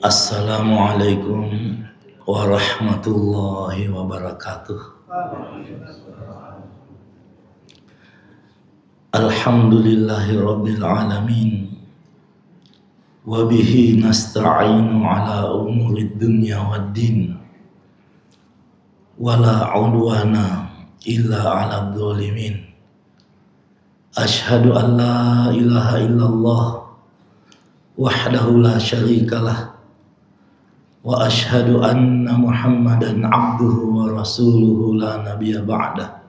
Assalamualaikum warahmatullahi wabarakatuh. Alhamdulillahi rabbil alamin. Wabihi nasta'inu ala umurid dunya waddin. Wala udwana illa ala dhalimin. Ashhadu an la ilaha illallah wahdahu la syarikalah. Wa ashhadu anna Muhammadan abduhu wa rasuluhu la nabiyya ba'dah.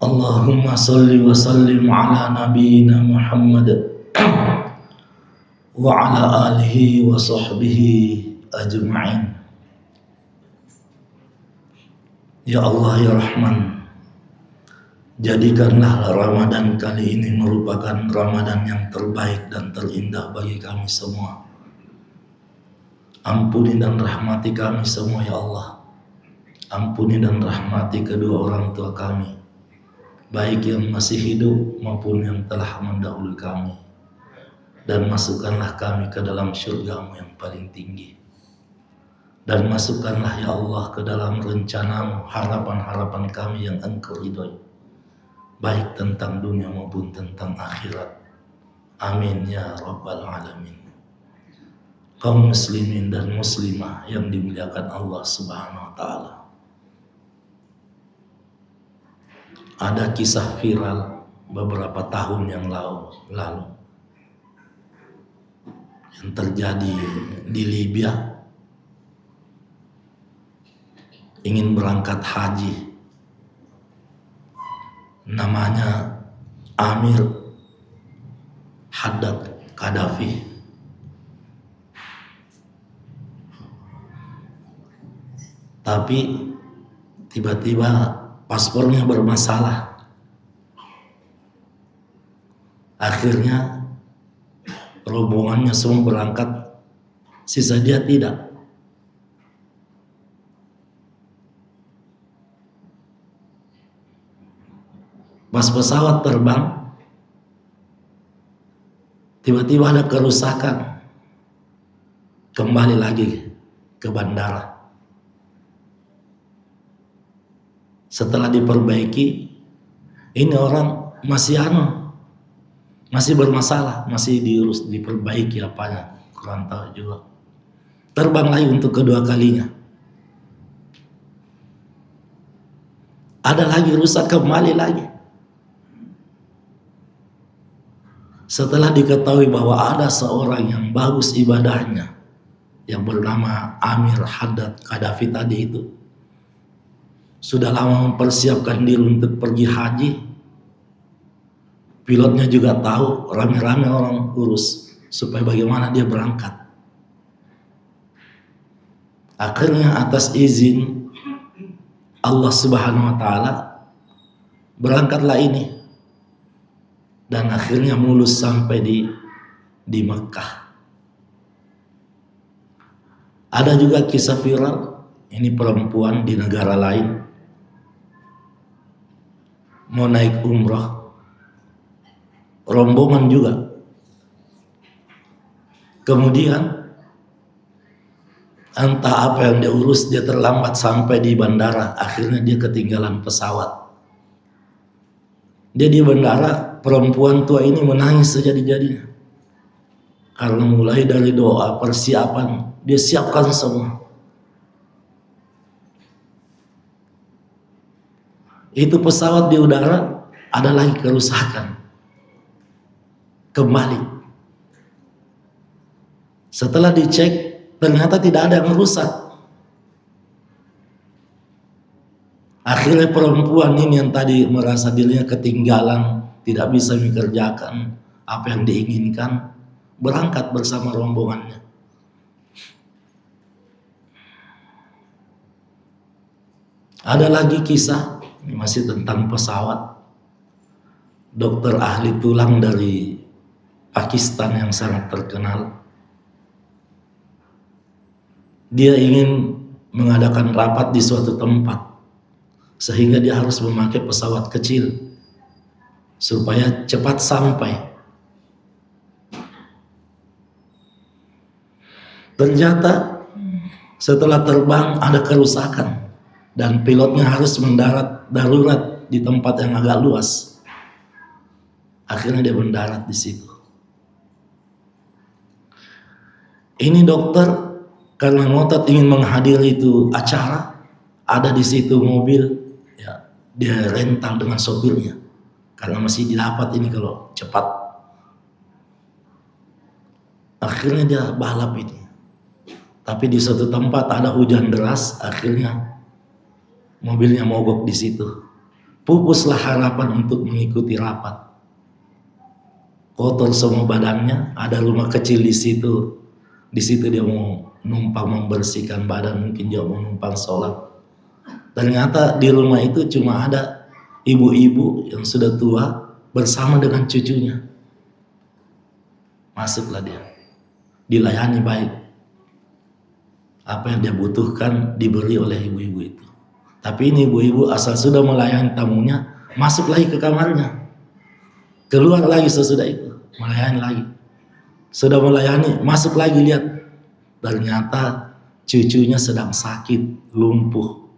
Allahumma salli wa sallim ala nabiyyina Muhammad wa ala alihi wa sahbihi ajma'in. Ya Allah ya Rahman, jadikanlah Ramadan kali ini merupakan Ramadan yang terbaik dan terindah bagi kami semua. Ampuni dan rahmati kami semua ya Allah. Ampuni dan rahmati kedua orang tua kami, baik yang masih hidup maupun yang telah mendahului kami. Dan masukkanlah kami ke dalam syurga-Mu yang paling tinggi. Dan masukkanlah ya Allah ke dalam rencana-Mu harapan-harapan kami yang Engkau ridhoi, baik tentang dunia maupun tentang akhirat. Amin ya rabbal alamin. Kaum muslimin dan muslimah yang dimuliakan Allah Subhanahu wa taala. Ada kisah viral beberapa tahun yang lalu yang terjadi di Libya. Ingin berangkat haji, namanya Amir Haddad Qaddafi. Tapi tiba-tiba paspornya bermasalah. Akhirnya rombongannya semua berangkat, sisa dia tidak. Pas pesawat terbang, tiba-tiba ada kerusakan. Kembali lagi ke bandara. Setelah diperbaiki, ini orang masih bermasalah, masih diperbaiki apanya, kurang tahu juga. Terbang lagi untuk kedua kalinya. Ada lagi rusak, kembali lagi. Setelah diketahui bahwa ada seorang yang bagus ibadahnya, yang bernama Amir Haddad Qaddafi tadi itu, sudah lama mempersiapkan diri untuk pergi haji. Pilotnya juga tahu, rame-rame orang urus supaya bagaimana dia berangkat. Akhirnya atas izin Allah Subhanahu wa taala berangkatlah ini, dan akhirnya mulus sampai di Mekah. Ada juga kisah viral, ini perempuan di negara lain mau naik umrah, rombongan juga. Kemudian entah apa yang dia urus, dia terlambat sampai di bandara. Akhirnya dia ketinggalan pesawat. Dia di bandara, perempuan tua ini menangis sejadi-jadinya. Karena mulai dari doa, persiapan, dia siapkan semua. Itu pesawat di udara, ada lagi kerusakan. Kembali. Setelah dicek, ternyata tidak ada yang rusak. Akhirnya perempuan ini yang tadi merasa dirinya ketinggalan, tidak bisa mengerjakan apa yang diinginkan, berangkat bersama rombongannya. Ada lagi kisah, ini masih tentang pesawat. Dokter ahli tulang dari Pakistan yang sangat terkenal. Dia ingin mengadakan rapat di suatu tempat, sehingga dia harus memakai pesawat kecil supaya cepat sampai. Ternyata setelah terbang ada kerusakan dan pilotnya harus mendarat darurat di tempat yang agak luas. Akhirnya dia mendarat di situ. Ini dokter karena ngotot ingin menghadiri itu acara, ada di situ mobil, ya, dia rental dengan sopirnya karena masih didapat ini kalau cepat. Akhirnya dia balap ini. Tapi di suatu tempat ada hujan deras, akhirnya mobilnya mogok di situ. Pupuslah harapan untuk mengikuti rapat. Kotor semua badannya, ada rumah kecil di situ. Di situ dia mau numpang membersihkan badan, mungkin dia mau numpang sholat. Ternyata di rumah itu cuma ada ibu-ibu yang sudah tua bersama dengan cucunya. Masuklah dia, dilayani baik. Apa yang dia butuhkan diberi oleh ibu-ibu itu. Tapi ini ibu-ibu asal sudah melayani tamunya, masuk lagi ke kamarnya, keluar lagi sesudah itu, melayani lagi. Sudah melayani, masuk lagi, lihat. Ternyata cucunya sedang sakit, lumpuh.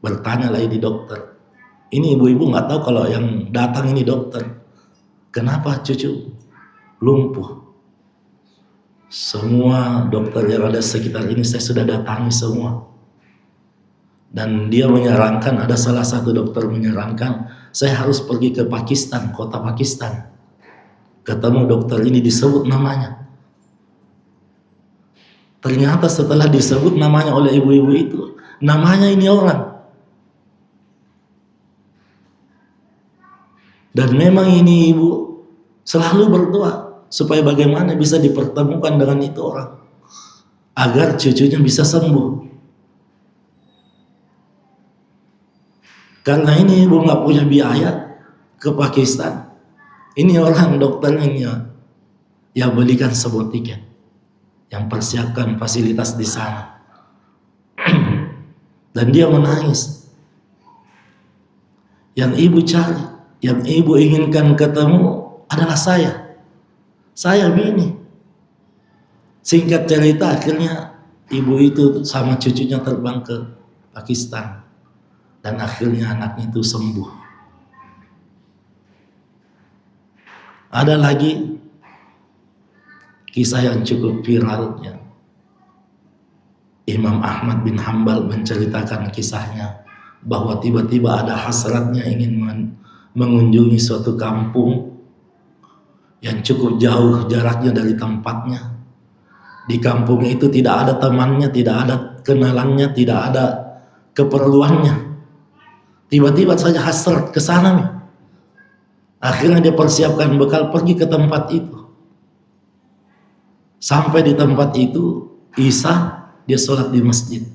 Bertanya lagi di dokter. Ini ibu-ibu nggak tahu kalau yang datang ini dokter. Kenapa cucu lumpuh? Semua dokter yang ada sekitar ini saya sudah datangi semua. Dan dia menyarankan, ada salah satu dokter menyarankan, saya harus pergi ke Pakistan, kota Pakistan. Ketemu dokter ini, disebut namanya. Ternyata setelah disebut namanya oleh ibu-ibu itu, namanya ini orang. Dan memang ini ibu selalu berdoa supaya bagaimana bisa dipertemukan dengan itu orang, agar cucunya bisa sembuh. Karena ini ibu nggak punya biaya ke Pakistan, ini orang dokternya yang belikan sebuah tiket, yang persiapkan fasilitas di sana. Dan dia menangis. Yang ibu cari, yang ibu inginkan ketemu adalah saya ini. Singkat cerita, akhirnya ibu itu sama cucunya terbang ke Pakistan. Dan akhirnya anaknya itu sembuh. Ada lagi kisah yang cukup viral, ya. Imam Ahmad bin Hanbal menceritakan kisahnya bahwa tiba-tiba ada hasratnya ingin mengunjungi suatu kampung yang cukup jauh jaraknya dari tempatnya. Di kampung itu tidak ada temannya, tidak ada kenalannya, tidak ada keperluannya. Tiba-tiba saja hasrat ke sana nih. Akhirnya dia persiapkan bekal pergi ke tempat itu. Sampai di tempat itu, Isya dia sholat di masjid.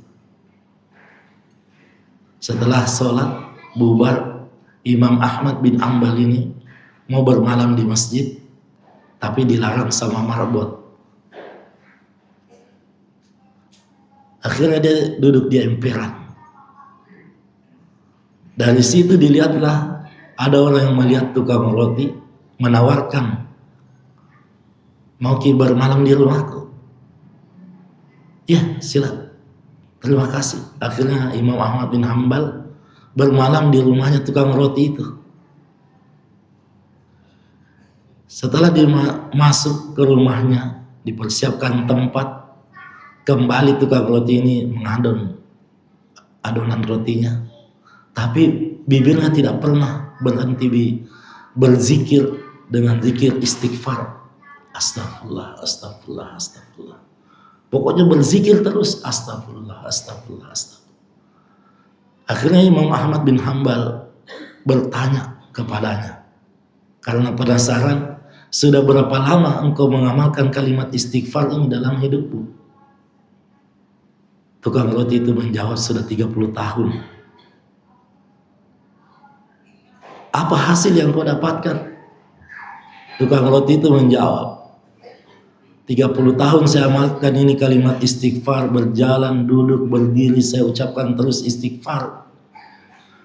Setelah sholat bubar, Imam Ahmad bin Hanbal ini mau bermalam di masjid, tapi dilarang sama marbot. Akhirnya dia duduk di emperan. Dari situ dilihatlah ada orang yang melihat tukang roti menawarkan, mau bermalam di rumahku? Ya, silakan. Terima kasih. Akhirnya Imam Ahmad bin Hanbal bermalam di rumahnya tukang roti itu. Setelah dia masuk ke rumahnya, dipersiapkan tempat, kembali tukang roti ini mengadon adonan rotinya. Tapi bibirnya tidak pernah berhenti berzikir dengan zikir istighfar. Astagfirullah, astagfirullah, astagfirullah. Pokoknya berzikir terus, astagfirullah, astagfirullah, astagfirullah. Akhirnya Imam Ahmad bin Hanbal bertanya kepadanya, karena penasaran, sudah berapa lama engkau mengamalkan kalimat istighfar ini dalam hidupmu? Tukang roti itu menjawab, sudah 30 tahun. Apa hasil yang kau dapatkan? Tukang roti itu menjawab, 30 tahun saya amalkan ini kalimat istighfar, berjalan, duduk, berdiri, saya ucapkan terus istighfar.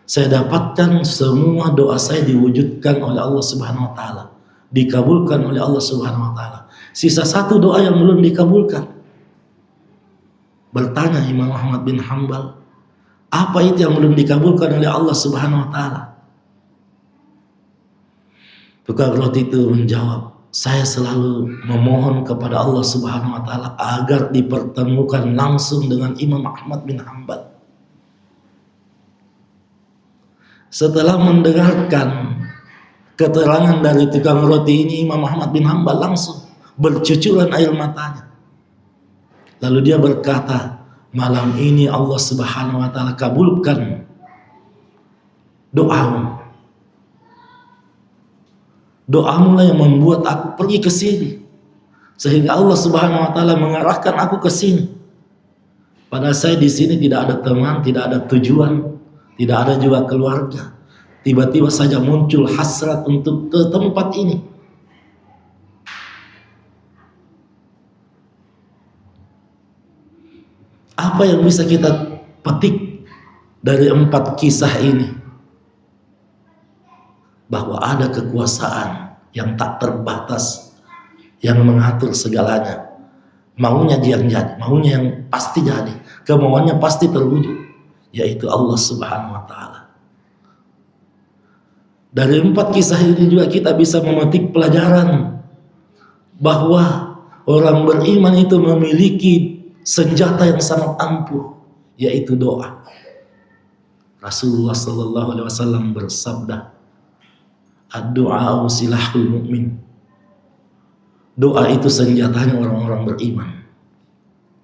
Saya dapatkan semua doa saya diwujudkan oleh Allah Subhanahu wa taala, dikabulkan oleh Allah Subhanahu wa taala. Sisa satu doa yang belum dikabulkan. Bertanya Imam Ahmad bin Hanbal, apa itu yang belum dikabulkan oleh Allah Subhanahu wa taala? Tukang roti itu menjawab, saya selalu memohon kepada Allah Subhanahu wa taala agar dipertemukan langsung dengan Imam Ahmad bin Hanbal. Setelah mendengarkan keterangan dari tukang roti ini, Imam Ahmad bin Hanbal langsung bercucuran air matanya. Lalu dia berkata, malam ini Allah Subhanahu wa taala kabulkan doamu. Doamu lah yang membuat aku pergi ke sini, sehingga Allah Subhanahu wa taala mengarahkan aku ke sini. Padahal saya di sini tidak ada teman, tidak ada tujuan, tidak ada juga keluarga. Tiba-tiba saja muncul hasrat untuk ke tempat ini. Apa yang bisa kita petik dari 4 kisah ini? Bahwa ada kekuasaan yang tak terbatas yang mengatur segalanya. Maunya yang jadi, maunya yang pasti jadi, kemauannya pasti terwujud, yaitu Allah Subhanahu wa taala. Dari 4 kisah ini juga kita bisa memetik pelajaran bahwa orang beriman itu memiliki senjata yang sangat ampuh, yaitu doa. Rasulullah sallallahu alaihi wasallam bersabda, ad-du'a silahul mu'min. Doa itu senjatanya orang-orang beriman.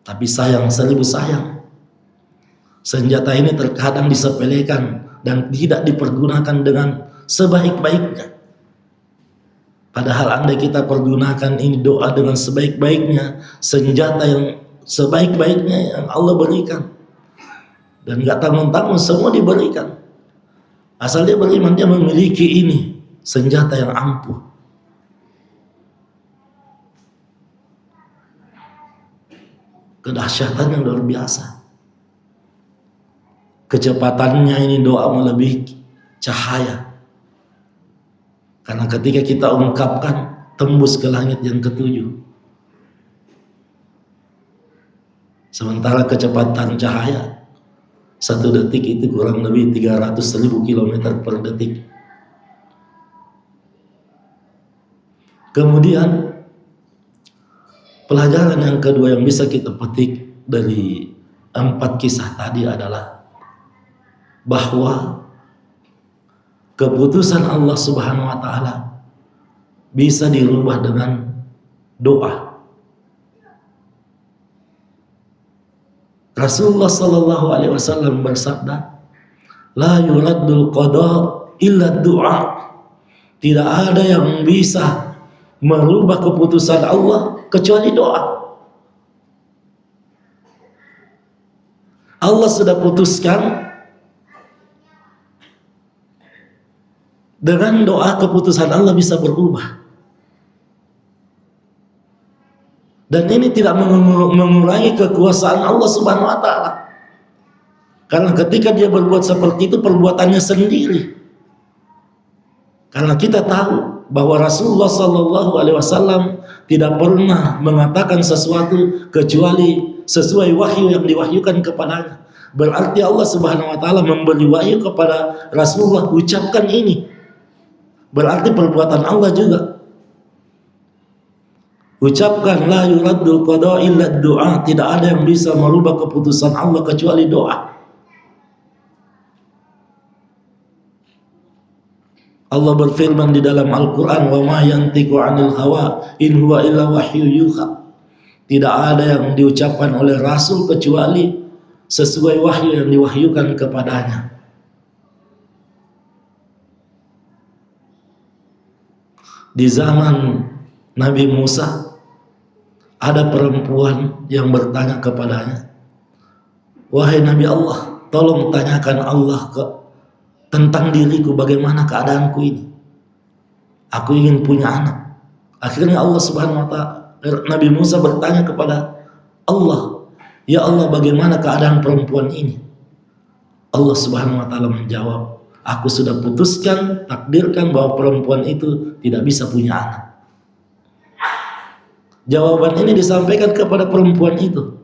Tapi sayang, seribu sayang, senjata ini terkadang disepelekan dan tidak dipergunakan dengan sebaik-baiknya. Padahal andai kita pergunakan ini doa dengan sebaik-baiknya, senjata yang sebaik-baiknya yang Allah berikan, dan gak tanggung-tanggung semua diberikan. Asal dia beriman, dia memiliki ini senjata yang ampuh. Kedahsyatan yang luar biasa. Kecepatannya ini doa melebihi cahaya. Karena ketika kita ungkapkan, tembus ke langit yang ke-7. Sementara kecepatan cahaya 1 detik itu kurang lebih 300.000 km per detik. Kemudian pelajaran yang kedua yang bisa kita petik dari 4 kisah tadi adalah bahwa keputusan Allah Subhanahu wa taala bisa dirubah dengan doa. Rasulullah sallallahu alaihi wasallam bersabda, la yuraddul qada illa du'a. Tidak ada yang bisa merubah keputusan Allah kecuali doa. Allah sudah putuskan, dengan doa keputusan Allah bisa berubah. Dan ini tidak mengurangi kekuasaan Allah Subhanahu wa taala. Karena ketika dia berbuat seperti itu, perbuatannya sendiri. Karena kita tahu bahwa Rasulullah sallallahu alaihi wasallam tidak pernah mengatakan sesuatu kecuali sesuai wahyu yang diwahyukan kepadanya. Berarti Allah Subhanahu wa taala memberi wahyu kepada Rasulullah, ucapkan ini. Berarti perbuatan Allah juga. Ucapkan la yuraddul qada illa du'a. Tidak ada yang bisa merubah keputusan Allah kecuali doa. Allah berfirman di dalam Al-Quran, wa ma yantiqu 'anil hawa in huwa illa wahyu yuha. Tidak ada yang diucapkan oleh Rasul kecuali sesuai wahyu yang diwahyukan kepadanya. Di zaman Nabi Musa ada perempuan yang bertanya kepadanya, wahai Nabi Allah, tolong tanyakan Allah tentang diriku, bagaimana keadaanku ini. Aku ingin punya anak. Akhirnya Allah Subhanahu wa taala, Nabi Musa bertanya kepada Allah, ya Allah, bagaimana keadaan perempuan ini? Allah Subhanahu wa taala menjawab, aku sudah putuskan, takdirkan bahwa perempuan itu tidak bisa punya anak. Jawaban ini disampaikan kepada perempuan itu.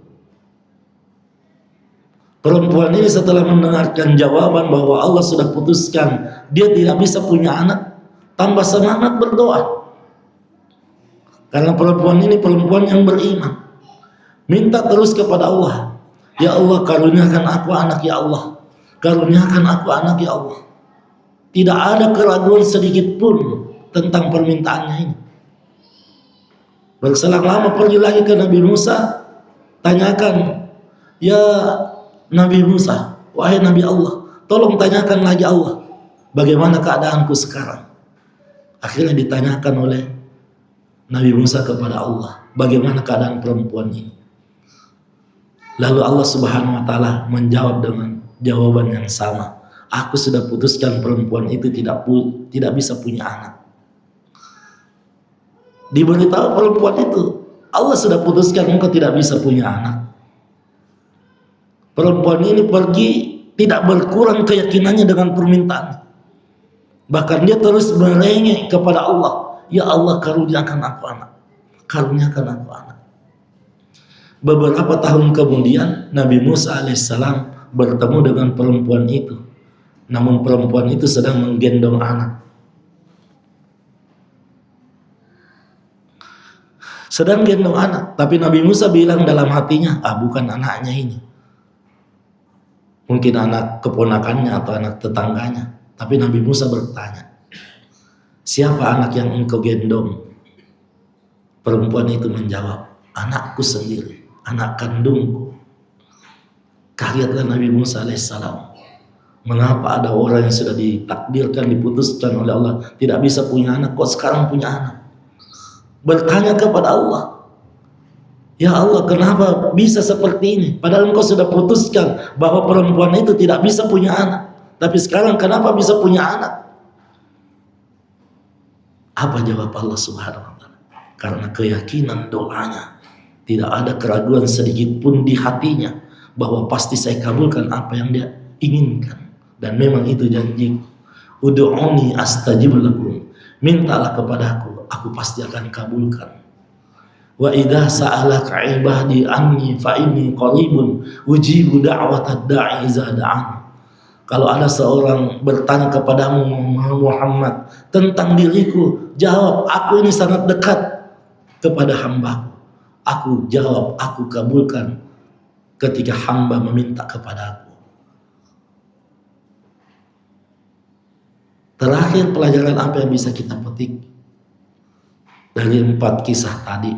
Perempuan ini setelah mendengarkan jawaban bahwa Allah sudah putuskan dia tidak bisa punya anak, tambah semangat berdoa. Karena perempuan ini perempuan yang beriman. Minta terus kepada Allah. Ya Allah, karuniakan aku anak ya Allah. Karuniakan aku anak ya Allah. Tidak ada keraguan sedikit pun tentang permintaannya ini. Berselang lama pergi lagi ke Nabi Musa, tanyakan, ya Nabi Musa, wahai Nabi Allah, tolong tanyakan lagi Allah, bagaimana keadaanku sekarang. Akhirnya ditanyakan oleh Nabi Musa kepada Allah, bagaimana keadaan perempuan ini. Lalu Allah Subhanahu wa taala menjawab dengan jawaban yang sama. Aku sudah putuskan perempuan itu tidak bisa punya anak. Diberitahu perempuan itu, Allah sudah putuskan engkau tidak bisa punya anak. Perempuan ini pergi tidak berkurang keyakinannya dengan permintaan. Bahkan dia terus merengek kepada Allah, ya Allah, karuniakan aku anak. Karuniakan aku anak. Beberapa tahun kemudian Nabi Musa alaihissalam bertemu dengan perempuan itu. Namun perempuan itu sedang menggendong anak. Sedang gendong anak, tapi Nabi Musa bilang dalam hatinya, bukan anaknya ini. Mungkin anak keponakannya atau anak tetangganya. Tapi Nabi Musa bertanya, siapa anak yang engkau gendong? Perempuan itu menjawab, anakku sendiri, anak kandungku. Kagetlah Nabi Musa alaihissalam. Mengapa ada orang yang sudah ditakdirkan, diputuskan oleh Allah tidak bisa punya anak, kok sekarang punya anak? Bertanya kepada Allah, ya Allah, kenapa bisa seperti ini? Padahal engkau sudah putuskan bahwa perempuan itu tidak bisa punya anak, tapi sekarang kenapa bisa punya anak? Apa jawab Allah Subhanahu wa taala? Karena keyakinan doanya, tidak ada keraguan sedikit pun di hatinya bahwa pasti saya kabulkan apa yang dia inginkan. Dan memang itu janji. Ud'uni astajib lakum. Mintalah kepadaku, aku pasti akan kabulkan. Wa idza sa'alaka 'ibadi anni fa inni qaribun ujibu da'watad da'i idza da'an. Kalau ada seorang bertanya kepadamu Muhammad tentang diriku, jawab, aku ini sangat dekat kepada hamba. Aku jawab, aku kabulkan ketika hamba meminta kepadaku. Terakhir, pelajaran apa yang bisa kita petik dari 4 kisah tadi?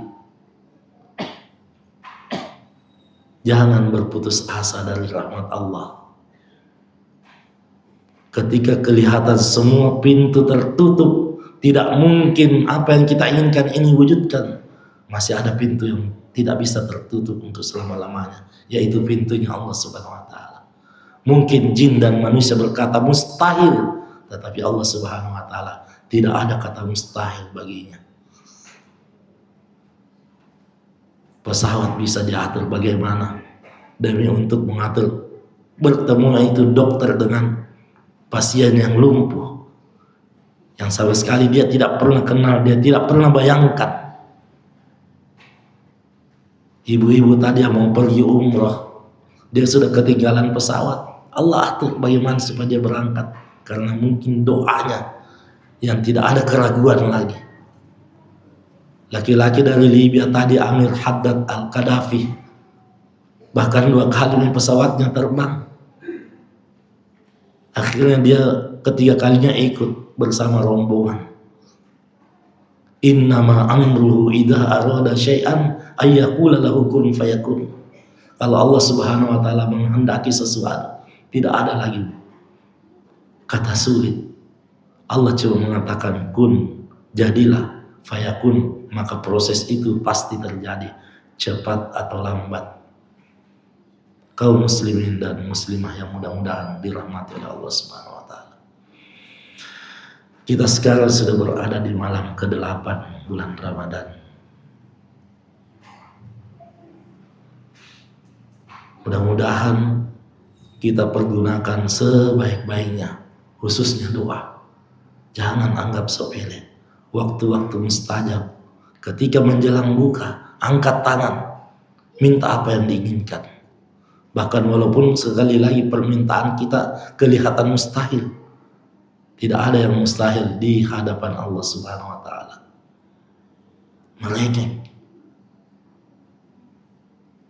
Jangan berputus asa dari rahmat Allah. Ketika kelihatan semua pintu tertutup, tidak mungkin apa yang kita inginkan ini wujudkan, masih ada pintu yang tidak bisa tertutup untuk selama-lamanya, yaitu pintunya Allah Subhanahu wa taala. Mungkin jin dan manusia berkata mustahil, tetapi Allah Subhanahu wa taala tidak ada kata mustahil baginya. Pesawat bisa diatur bagaimana demi untuk mengatur bertemu itu dokter dengan pasien yang lumpuh, yang sama sekali dia tidak pernah kenal, dia tidak pernah bayangkan. Ibu-ibu tadi yang mau pergi umroh, dia sudah ketinggalan pesawat, Allah atur bagaimana supaya dia berangkat, karena mungkin doanya yang tidak ada keraguan lagi. Laki-laki dari Libya tadi, Amir Haddad Al-Qaddafi, bahkan 2 kali pesawatnya terbang. Akhirnya dia ketiga kalinya ikut bersama rombongan. Innama amruhu idza arada syai'an ayyaqula lahu kun fayakun. Kalau Allah Subhanahu wa taala menghendaki sesuatu, tidak ada lagi kata sulit. Allah cuma mengatakan kun, jadilah, fayakun, maka proses itu pasti terjadi, cepat atau lambat. Kaum muslimin dan muslimah yang mudah-mudahan dirahmati oleh Allah Subhanahu wa taala. Kita sekarang sudah berada di malam ke-8 bulan Ramadan. Mudah-mudahan kita pergunakan sebaik-baiknya, khususnya doa. Jangan anggap sepele. Waktu-waktu mustajab, ketika menjelang buka, angkat tangan, minta apa yang diinginkan. Bahkan walaupun sekali lagi permintaan kita kelihatan mustahil, tidak ada yang mustahil di hadapan Allah Subhanahu wa taala. Mereka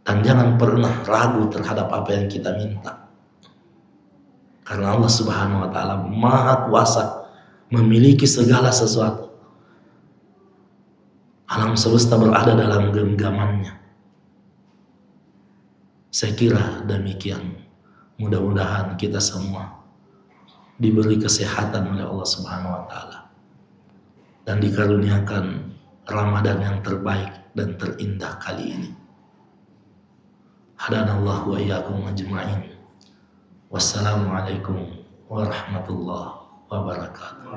dan jangan pernah ragu terhadap apa yang kita minta. Karena Allah Subhanahu wa taala Maha Kuasa, memiliki segala sesuatu. Alam semesta berada dalam genggamannya. Saya kira demikian. Mudah-mudahan kita semua diberi kesehatan oleh Allah Subhanahu wa taala dan dikaruniakan Ramadan yang terbaik dan terindah kali ini. Hadanallahu wa iyyakum ajma'in. Wassalamualaikum warahmatullahi wabarakatuh.